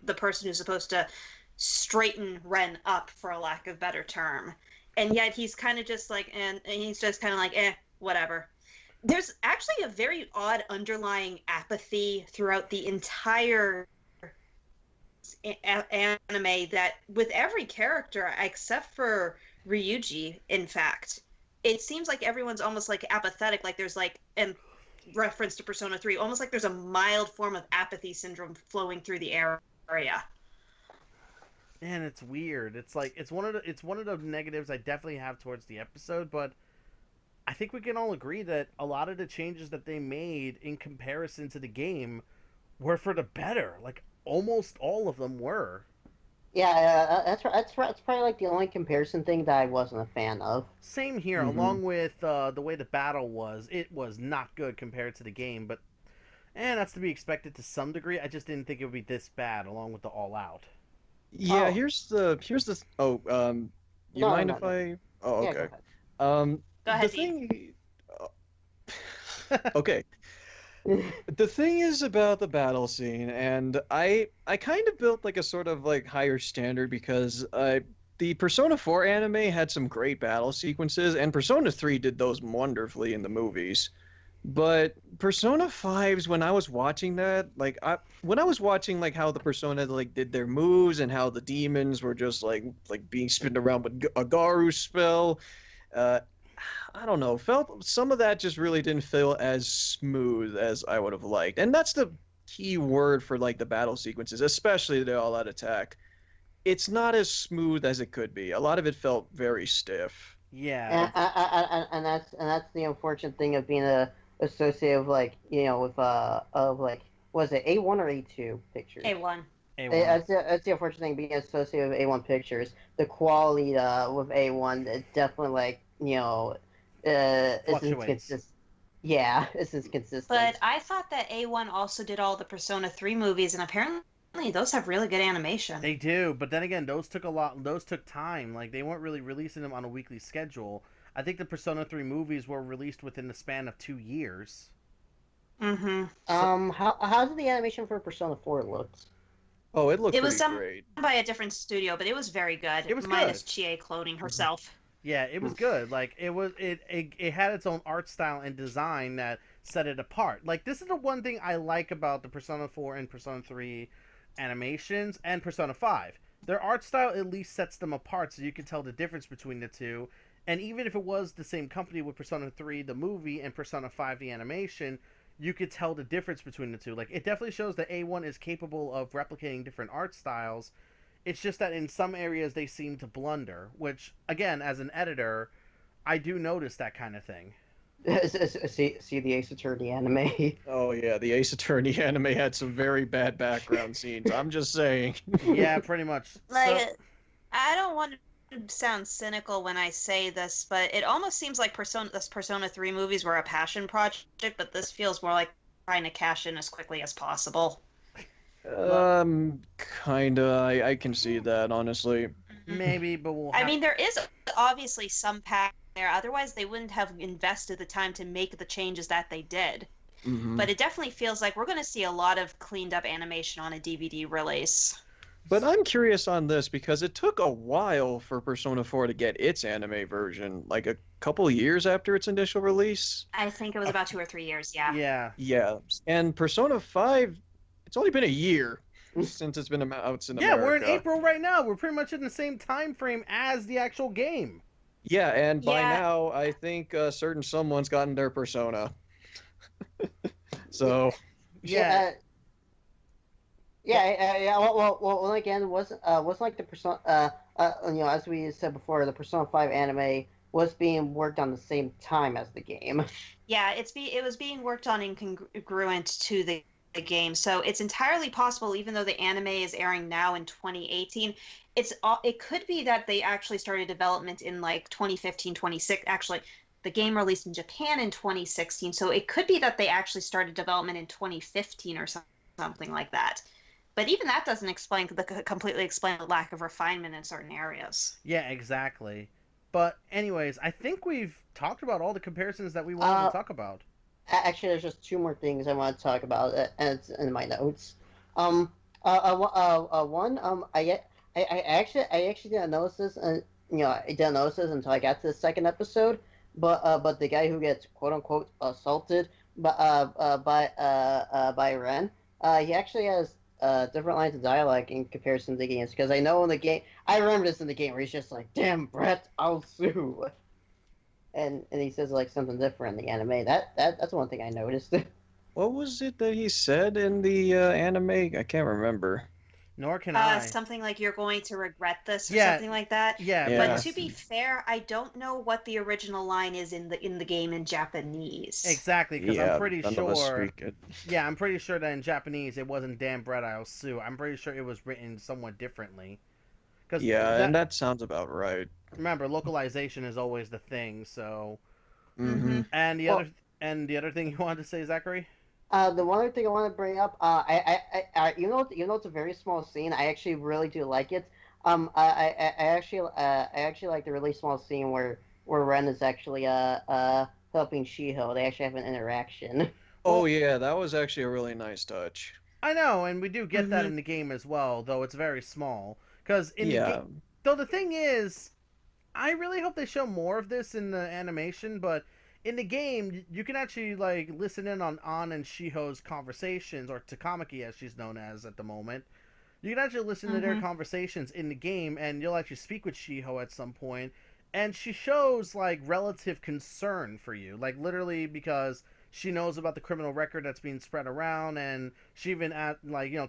the person who's supposed to straighten Ren up, for a lack of better term, and yet he's kind of just like, and he's just kind of like, whatever. There's actually a very odd underlying apathy throughout the entire anime that with every character except for Ryuji, in fact. It seems like everyone's almost like apathetic, like there's like, in reference to Persona 3, almost like there's a mild form of apathy syndrome flowing through the area. Man, it's weird. It's like it's one of the negatives I definitely have towards the episode, but I think we can all agree that a lot of the changes that they made in comparison to the game were for the better. Like almost all of them were. Yeah, that's probably like the only comparison thing that I wasn't a fan of. Same here, along with the way the battle was. It was not good compared to the game, but that's to be expected to some degree. I just didn't think it would be this bad, along with the All Out. Yeah, here's the you mind if I? Oh, Yeah, okay. go ahead, The thing. Okay. The thing is about the battle scene, and I kind of built like a sort of like higher standard because the Persona 4 anime had some great battle sequences, and Persona 3 did those wonderfully in the movies. But Persona 5's, when I was watching that, like when I was watching like how the Persona like did their moves and how the demons were just like being spin around with a Garu spell, I don't know, felt some of that just really didn't feel as smooth as I would have liked. And that's the key word for like the battle sequences, especially the All Out attack. It's not as smooth as it could be. A lot of it felt very stiff. Yeah. And that's the unfortunate thing of being associated with, like, you know, with of like, was it A1 or A2 pictures? A1. A1. That's the unfortunate thing being associated with A1 pictures. The quality with A1, it definitely, like, you know, isn't consistent. Yeah, isn't consistent. But I thought that A1 also did all the Persona 3 movies, and apparently those have really good animation. They do, but then again, those took time. Like, they weren't really releasing them on a weekly schedule. I think the Persona 3 movies were released within the span of 2 years. How did the animation for Persona 4 look? Oh, it looked It was pretty done great. by a different studio, but it was very good. It was minus good. Chie cloning herself. Yeah, it was good. Like, it had its own art style and design that set it apart. Like, this is the one thing I like about the Persona 4 and Persona 3 animations and Persona 5. their art style at least sets them apart, so you can tell the difference between the two. And even if it was the same company with Persona 3 the movie and Persona 5 the animation, you could tell the difference between the two. Like, it definitely shows that A1 is capable of replicating different art styles. It's just that in some areas they seem to blunder, which, again, as an editor, I do notice that kind of thing. See the Ace Attorney anime. Oh yeah, the Ace Attorney anime had some very bad background scenes. I'm just saying. Yeah, pretty much. Like, So, I don't want to sound cynical when I say this, but it almost seems like Persona 3 movies were a passion project, but this feels more like trying to cash in as quickly as possible. Kinda. I can see that, honestly. maybe, but we'll I have... mean, there is obviously some pack there. Otherwise, they wouldn't have invested the time to make the changes that they did. Mhm. But it definitely feels like we're going to see a lot of cleaned up animation on a DVD release. But I'm curious on this because it took a while for Persona 4 to get its anime version, like a couple years after its initial release. I think it was about 2 or 3 years, yeah. Yeah. Yeah, and Persona 5, it's only been a year since it's been out in Yeah, America. we're in April right now. We're pretty much in the same time frame as the actual game. Yeah, and by Yeah. now, I think a certain someone's gotten their Persona. So, Yeah. Well, again, it wasn't like the Persona, as we said before, the Persona 5 anime was being worked on the same time as the game. Yeah, it was being worked on incongruent to the game, so it's entirely possible, even though the anime is airing now in 2018, it could be that they actually started development in like 2015, 2016. Actually, the game released in Japan in 2016, so it could be that they actually started development in 2015 or something like that. But even that doesn't completely explain the lack of refinement in certain areas. Yeah, exactly. But anyways, I think we've talked about all the comparisons that we wanted to talk about. Actually, there's just two more things I want to talk about, and it's in my notes. One, I actually didn't notice this, I didn't notice this until I got to the second episode. But the guy who gets quote unquote assaulted by Ren, he actually has different lines of dialogue in comparison to the games, because I know in the game, I remember this in the game where he's just like, "Damn, Brett, I'll sue," and he says like something different in the anime. That's one thing I noticed. what was it that he said in the anime? I can't remember. Nor can I. Something like "you're going to regret this" or Yeah. something like that. Yeah, Yeah. But to be fair, I don't know what the original line is in the game in Japanese. exactly, because Yeah, I'm pretty none of us sure. speak it. Yeah, I'm pretty sure that in Japanese it wasn't "damn bread I'll sue." I'm pretty sure it was written somewhat differently. Because Yeah, and that sounds about right. remember, localization is always the thing. So, Mm-hmm. and Well- the other thing you wanted to say, Zachary? The one other thing I want to bring up, even though it's a very small scene, I actually really do like it. I actually like the really small scene where Ren is actually helping Shiho. They actually have an interaction. Oh yeah, that was actually a really nice touch. I know, and we do get that Mhm. in the game as well, though it's very small. Because in the Yeah. game, though the thing is, I really hope they show more of this in the animation. But in the game, you can actually like listen in on An and Shiho's conversations, or Takamaki as she's known as at the moment. You can actually listen to their Mhm. conversations in the game, and you'll actually speak with Shiho at some point, and she shows like relative concern for you, like literally because she knows about the criminal record that's being spread around, and she even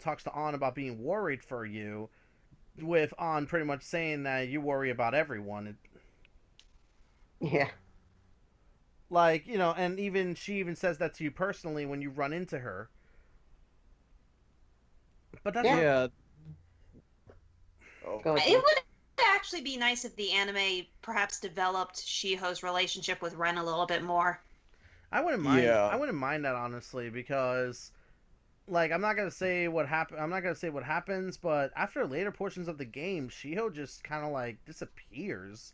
talks to An about being worried for you, with An pretty much saying that you worry about everyone. Yeah. Like, and even she even says that to you personally when you run into her. But that's Yeah. not, Yeah. Oh. Go ahead. It would actually be nice if the anime perhaps developed Shiho's relationship with Ren a little bit more. I wouldn't mind. Yeah. I wouldn't mind that, honestly, because, like, I'm not gonna say what happens, but after later portions of the game, Shiho just kind of like disappears.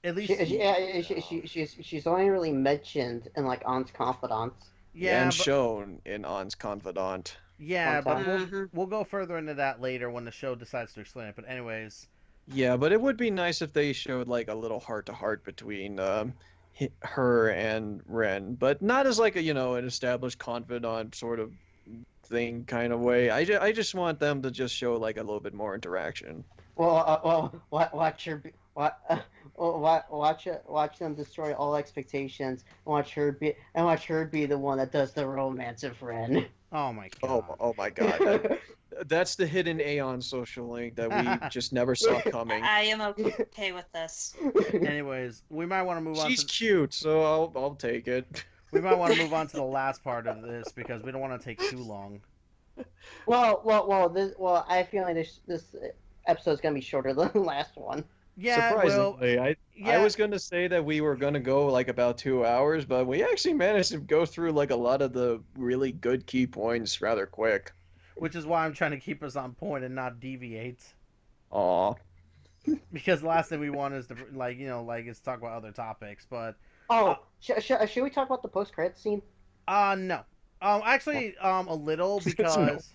At least, She's only really mentioned in like Aunt's Confidants. yeah, And but, shown in An's Confidant. yeah, but Sometimes. we'll go further into that later when the show decides to explain it. But anyways, Yeah, but it would be nice if they showed like a little heart-to-heart between her and Ren, but not as like a an established confidant sort of thing kind of way. I just want them to just show like a little bit more interaction. Watch her. Watch them destroy all expectations. Watch her be the one that does the romance of Ren. Oh my Oh, god. oh my God. That's the hidden Aeon social link that we just never saw coming. I am okay with this. Anyways, we might want to move on She's to cute, so I'll take it. we might want to move on to the last part of this because we don't want to take too long. I feel like this episode's gonna be shorter than the last one. Yeah, well, Surprisingly, I yeah, was gonna say that we were gonna go like about 2 hours, but we actually managed to go through like a lot of the really good key points rather quick. which is why I'm trying to keep us on point and not deviate. Aw. Because the last thing we want is to is talk about other topics. But Oh, should we talk about the post-credits scene? no, actually, a little because,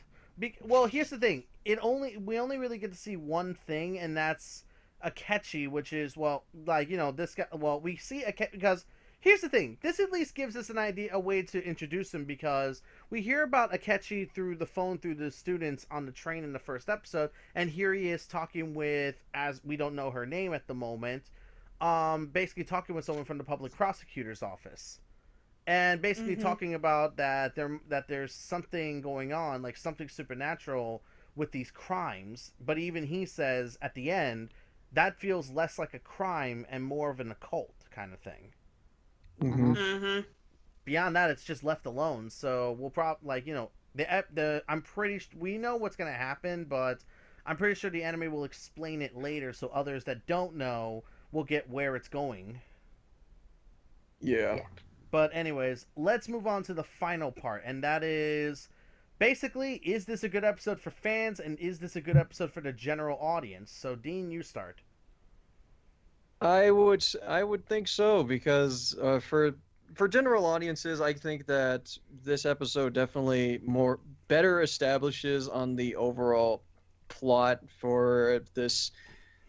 well, here's the thing. We only really get to see one thing, and that's Akechi, which is this guy. Well, we see Akechi because here's the thing. This at least gives us an idea, a way to introduce him because we hear about Akechi through the phone through the students on the train in the first episode, and here he is talking with, as we don't know her name at the moment, basically talking with someone from the public prosecutor's office. And basically talking about that there's something going on, like something supernatural with these crimes. But even he says at the end that feels less like a crime and more of an occult kind of thing. Mm-hmm. Beyond that, it's just left alone. So we'll probably we know what's gonna happen, but I'm pretty sure the anime will explain it later, so others that don't know will get where it's going. Yeah. But anyways, let's move on to the final part, and that is basically, is this a good episode for fans, and is this a good episode for the general audience? So Dean, you start. I would think so because for general audiences, I think that this episode definitely better establishes on the overall plot for this,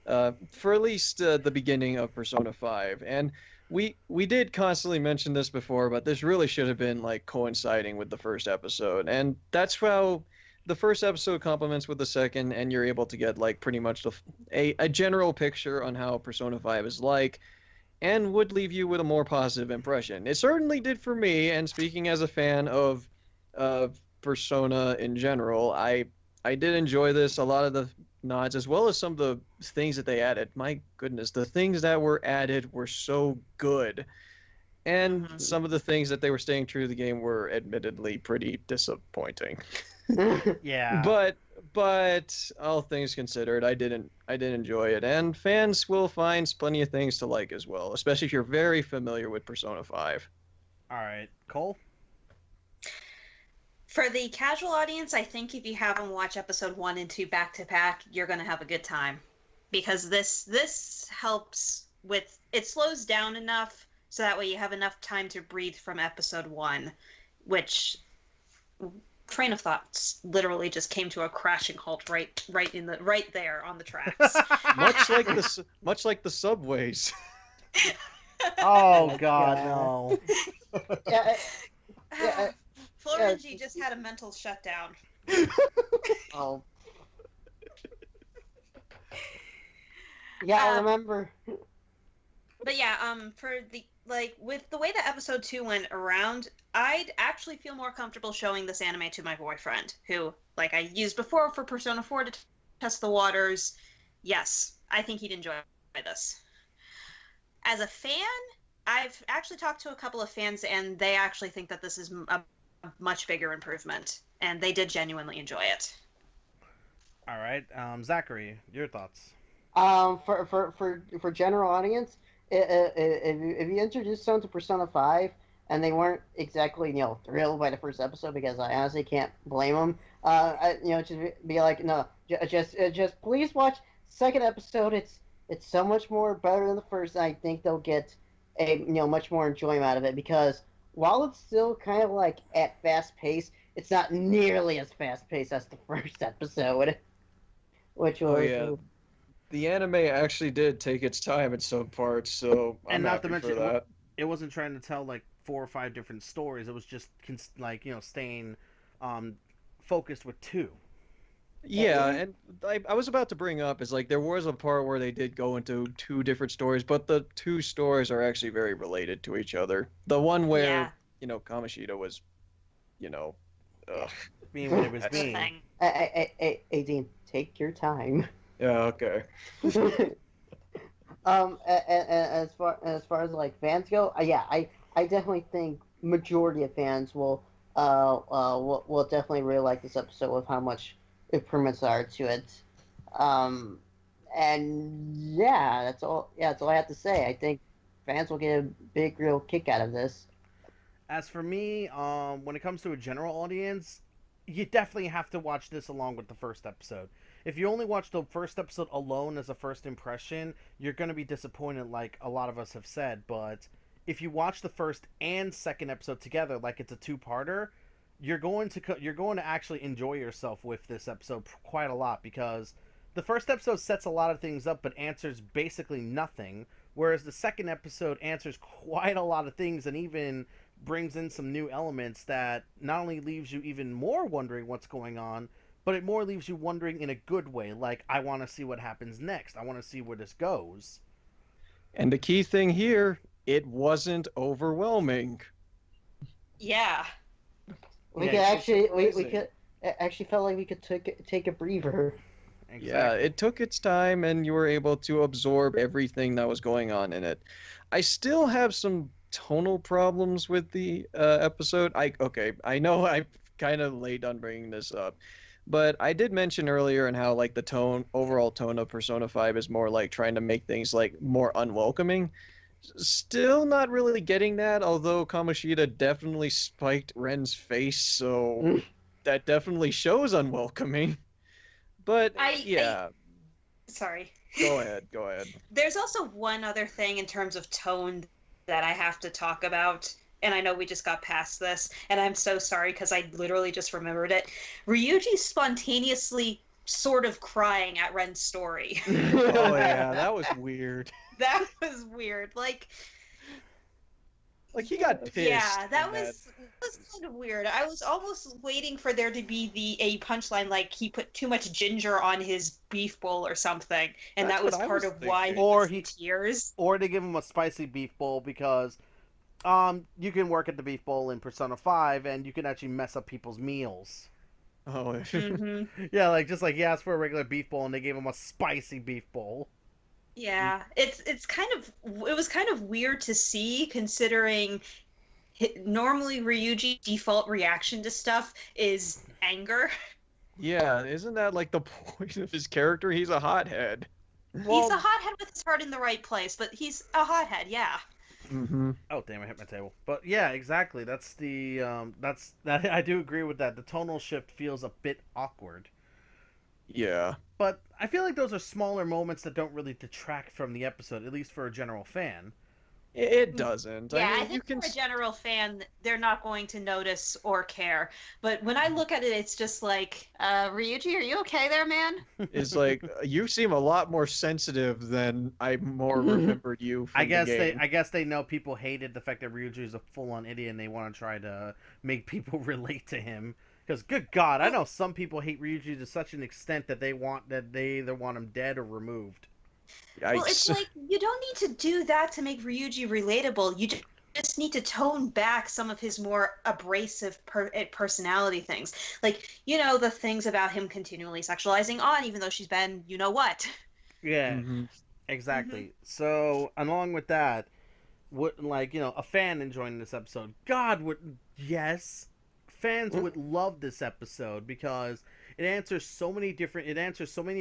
for at least the beginning of Persona 5. And we did constantly mention this before, but this really should have been like coinciding with the first episode, and that's how the first episode complements with the second, and you're able to get like pretty much a general picture on how Persona 5 is like, and would leave you with a more positive impression. It certainly did for me, and speaking as a fan of Persona in general, I did enjoy this. A lot of the nods, as well as some of the things that they added. My goodness, the things that were added were so good. And some of the things that they were staying true to the game were admittedly pretty disappointing. Yeah. But all things considered, I did enjoy it, and fans will find plenty of things to like as well, especially if you're very familiar with Persona 5. All right, Cole. For the casual audience, I think if you have them watch episode 1 and 2 back to back, you're going to have a good time, because this helps with, it slows down enough so that way you have enough time to breathe from episode 1, which train of thought literally just came to a crashing halt right there on the tracks. much like the subways. Oh God, no. FlOrangey just had a mental shutdown. Oh. Yeah, I remember. But yeah, for the, like, with the way that episode 2 went around, I'd actually feel more comfortable showing this anime to my boyfriend, who, like I used before for Persona 4 to test the waters. Yes, I think he'd enjoy this. As a fan, I've actually talked to a couple of fans, and they actually think that this is a much bigger improvement, and they did genuinely enjoy it. All right, Zachary, your thoughts? For general audience, if you introduce someone to Persona 5 and they weren't exactly thrilled by the first episode, because I honestly can't blame them, just be like, no, just please watch second episode. It's so much more better than the first, and I think they'll get a much more enjoyment out of it, because while it's still kind of like at fast pace, it's not nearly as fast paced as the first episode, which was. Oh yeah. The anime actually did take its time in some parts, so I'm happy for that. It wasn't trying to tell like 4 or 5 different stories. It was just staying focused with 2. Yeah, and I was about to bring up is like there was a part where they did go into two different stories, but the two stories are actually very related to each other. The one where, Yeah, Kamoshida was, you know, ugh, Being what it was that's the being. thing. Dean, take your time. yeah, okay. As far as like fans go, yeah, I definitely think majority of fans will definitely really like this episode with how much improvements are to it. Um, and yeah, that's all. Yeah, that's all I have to say. I think fans will get a big, real kick out of this. As for me, when it comes to a general audience, you definitely have to watch this along with the first episode. If you only watch the first episode alone as a first impression, you're going to be disappointed, like a lot of us have said. But if you watch the first and second episode together, like it's a two-parter, you're going to actually enjoy yourself with this episode quite a lot, because the first episode sets a lot of things up but answers basically nothing, whereas the second episode answers quite a lot of things and even brings in some new elements that not only leaves you even more wondering what's going on, but it more leaves you wondering in a good way. Like, I want to see what happens next. I want to see where this goes. And the key thing here, it wasn't overwhelming. Yeah. We Yeah, could actually we surprising. could actually felt like we could take a breather. Exactly. Yeah, it took its time and you were able to absorb everything that was going on in it. I still have some tonal problems with the episode. I know I'm kind of late on bringing this up, but I did mention earlier and how like the overall tone of Persona 5 is more like trying to make things like more unwelcoming. Still not really getting that, although Kamoshida definitely spiked Ren's face, so that definitely shows unwelcoming. But yeah, Sorry. go ahead. There's also one other thing in terms of tone that I have to talk about. And I know we just got past this, and I'm so sorry because I literally just remembered it. Ryuji spontaneously sort of crying at Ren's story. Oh yeah, that was weird. That was weird. Like Like he got pissed. yeah, that in was kind of weird. I was almost waiting for there to be a punchline like he put too much ginger on his beef bowl or something, and That's that was what I part was of why he thinking. Or was he- in tears. Or they give him a spicy beef bowl, because you can work at the beef bowl in Persona 5 and you can actually mess up people's meals. Oh, Hmm. Yeah, like just like he asked for a regular beef bowl and they gave him a spicy beef bowl. Yeah, it was kind of weird to see considering normally Ryuji default reaction to stuff is anger. yeah. Isn't that like the point of his character? He's a hothead. He's a hothead with his heart in the right place, but he's a hothead, yeah. Mm-hmm. Oh damn! I hit my table. But yeah, exactly. That's the that I do agree with that. The tonal shift feels a bit awkward, Yeah. but I feel like those are smaller moments that don't really detract from the episode, at least for a general fan. It doesn't. Yeah, I mean, I think you can. for a general fan, they're not going to notice or care. But when I look at it, it's just like, Ryuji, are you okay there, man? It's like you seem a lot more sensitive than I more remembered you. From I guess the game. I guess they know people hated the fact that Ryuji is a full-on idiot, and they want to try to make people relate to him. Because good God, I know some people hate Ryuji to such an extent that they either want him dead or removed. Well, it's Yikes. like, you don't need to do that to make Ryuji relatable. You just need to tone back some of his more abrasive personality things. Like, the things about him continually sexualizing On, even though she's been, what. Yeah, Mhm. exactly. So along with that, a fan enjoying this episode, God would yes, fans would love this episode because it answers so many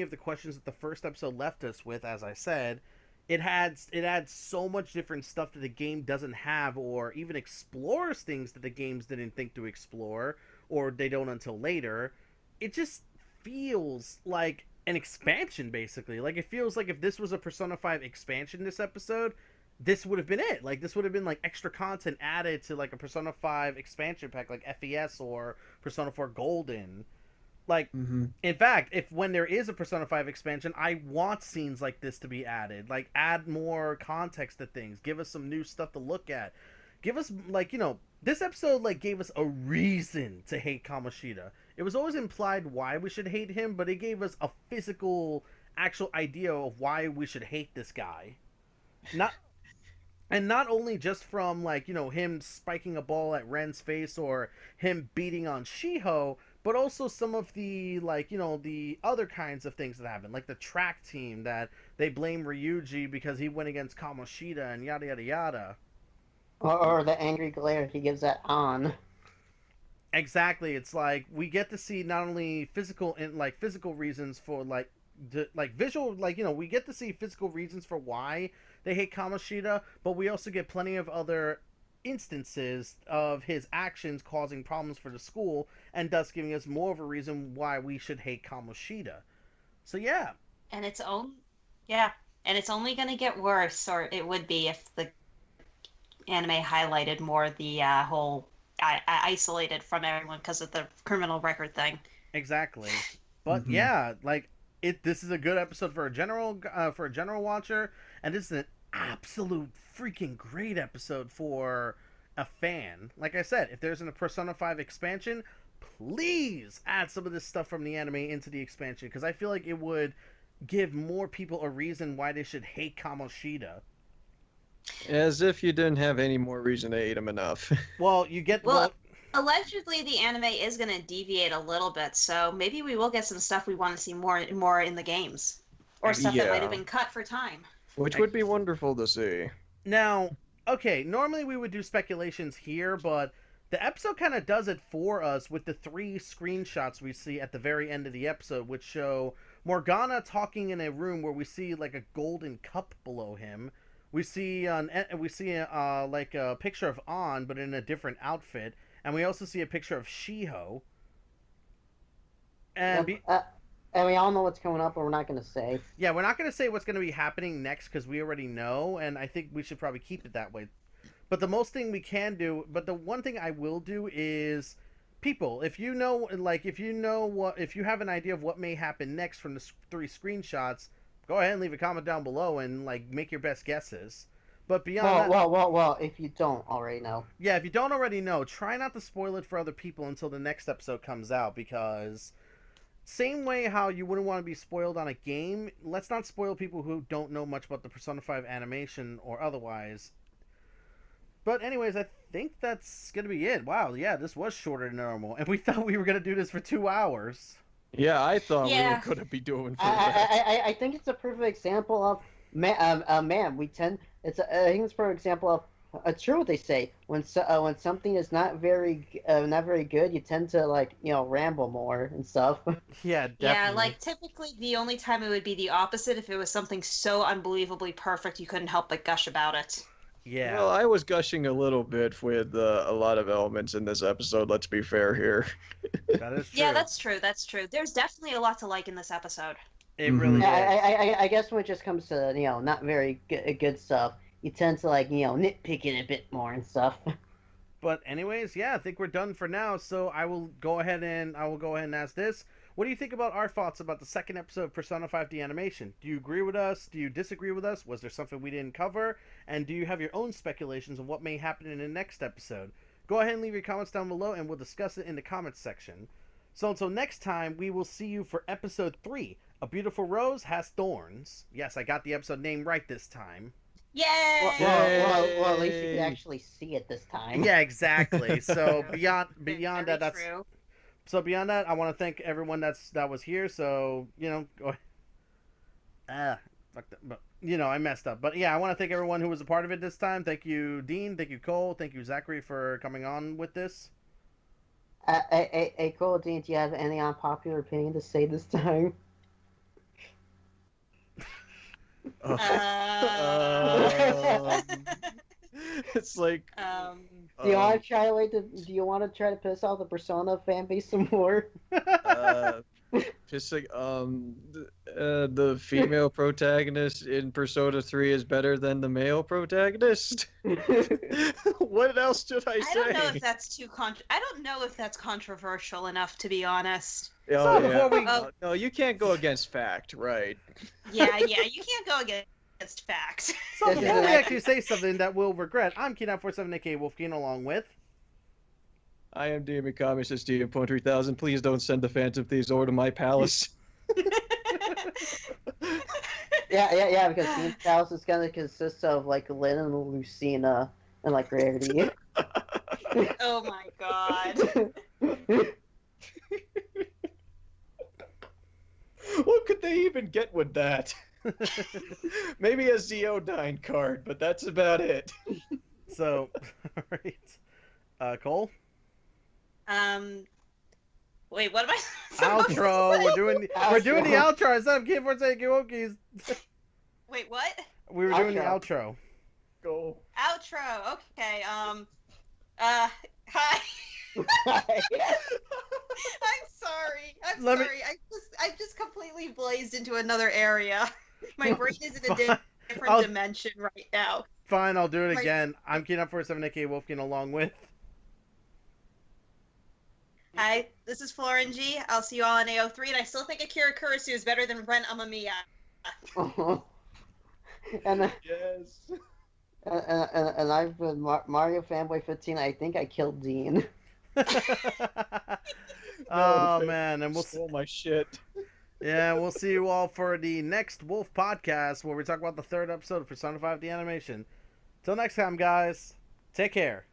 of the questions that the first episode left us with. As I said, it adds so much different stuff that the game doesn't have, or even explores things that the games didn't think to explore, or they don't until later. It just feels like an expansion, basically. Like, it feels like if this was a Persona 5 expansion this episode, this would have been it. Like, this would have been like extra content added to like a Persona 5 expansion pack, like FES or Persona 4 Golden. Like, Mhm. in fact, when there is a Persona 5 expansion, I want scenes like this to be added. Like, add more context to things. Give us some new stuff to look at. Give us, this episode, gave us a reason to hate Kamoshida. it was always implied why we should hate him, but it gave us a physical, actual idea of why we should hate this guy. Not only just from, like, him spiking a ball at Ren's face or him beating on Shiho, but also some of the, like, the other kinds of things that happen, like the track team that they blame Ryuji because he went against Kamoshida and yada yada yada. Or the angry glare he gives at Han. Exactly. It's like we get to see not only physical reasons for visual, we get to see physical reasons for why they hate Kamoshida, but we also get plenty of other instances of his actions causing problems for the school, and thus giving us more of a reason why we should hate Kamoshida. So yeah. And it's only going to get worse, or it would be if the anime highlighted more the whole isolated from everyone because of the criminal record thing. Exactly. But yeah, this is a good episode for a general watcher, and this is an absolute freaking great episode for a fan. Like I said, if there's a Persona 5 expansion, please add some of this stuff from the anime into the expansion, because I feel like it would give more people a reason why they should hate Kamoshida. As if you didn't have any more reason to hate him enough. Well, you get... Allegedly, the anime is going to deviate a little bit, so maybe we will get some stuff we want to see more in the games. Or stuff that might have been cut for time. Which would be wonderful to see. Now, okay, normally we would do speculations here, but the episode kind of does it for us with the 3 screenshots we see at the very end of the episode, which show Morgana talking in a room where we see, like, a golden cup below him. We see like a picture of An, but in a different outfit. And we also see a picture of Shiho. And we all know what's coming up, but we're not going to say. Yeah, we're not going to say what's going to be happening next because we already know, and I think we should probably keep it that way. But the one thing I will do is, people, if you have an idea of what may happen next from the 3 screenshots, go ahead and leave a comment down below and, make your best guesses. But beyond that... Well, if you don't already know. Yeah, if you don't already know, try not to spoil it for other people until the next episode comes out, because same way how you wouldn't want to be spoiled on a game, let's not spoil people who don't know much about the Persona 5 animation or otherwise. But anyways, I think that's going to be it. Wow, yeah, this was shorter than normal, and we thought we were going to do this for 2 hours. Yeah, I thought we were going to be doing for that. I think it's a perfect example of... I think it's for example of it's true what they say when something is not very good, you tend to ramble more and stuff. Yeah, definitely. Yeah, typically the only time it would be the opposite if it was something so unbelievably perfect you couldn't help but gush about it. Yeah. Well, I was gushing a little bit with a lot of elements in this episode. Let's be fair here. That is true. Yeah, that's true. That's true. There's definitely a lot to like in this episode. It really is. I guess when it just comes to not very good stuff, you tend to nitpick it a bit more and stuff. But anyways, yeah, I think we're done for now. So I will go ahead and ask this: what do you think about our thoughts about the second episode of Persona 5D animation? Do you agree with us? Do you disagree with us? Was there something we didn't cover? And do you have your own speculations of what may happen in the next episode? Go ahead and leave your comments down below, and we'll discuss it in the comments section. So until next time, we will see you for episode 3. A Beautiful Rose Has Thorns. Yes, I got the episode name right this time. Yay! Well, at least you can actually see it this time. Yeah, exactly. So beyond that, that's true. So beyond that, I want to thank everyone that was here. So go ahead. Fuck that. But I messed up. But yeah, I want to thank everyone who was a part of it this time. Thank you, Dean. Thank you, Cole. Thank you, Zachary, for coming on with this. Hey, Cole, Dean, do you have any unpopular opinion to say this time? It's like. Do you want to try to piss off the Persona fan base some more? Just like the female protagonist in Persona 3 is better than the male protagonist. What else should I say? I don't know if that's I don't know if that's controversial enough, to be honest. Oh, yeah. No, you can't go against fact, right? Yeah, you can't go against fact. So before we actually say something that we'll regret, I'm Keen947, aka Wolfkeen, along with I am DM Mikami, says DM Point 3000. Please don't send the Phantom Thieves over to my palace. Yeah, because Dean's house is gonna consist of like Lynn and Lucina and like Rarity. Oh my god. What could they even get with that? Maybe a Zeodyne card, but that's about it. So, alright. Cole? Wait, what am I Outro! We're doing the outro instead of keyboard saying Kiwokis. Wait, what? We were doing the Outro. outro. Go. Outro. Okay. Hi. I'm sorry. I'm Let me- sorry. I just completely blazed into another area. My brain is in a different I'll- dimension right now. Fine, I'll do it My- again. I'm Keen up for 7 aka Wolfkeen along with. Hi, this is FlOrangey. I'll see you all in AO3, and I still think Akira Kurosu is better than Ren Amamiya. and Yes. and I've been Mario Fanboy 15. I think I killed Dean. Oh man, and we'll Stole my shit. we'll see you all for the next Wolf podcast where we talk about the third episode of Persona 5 the animation. Till next time, guys. Take care.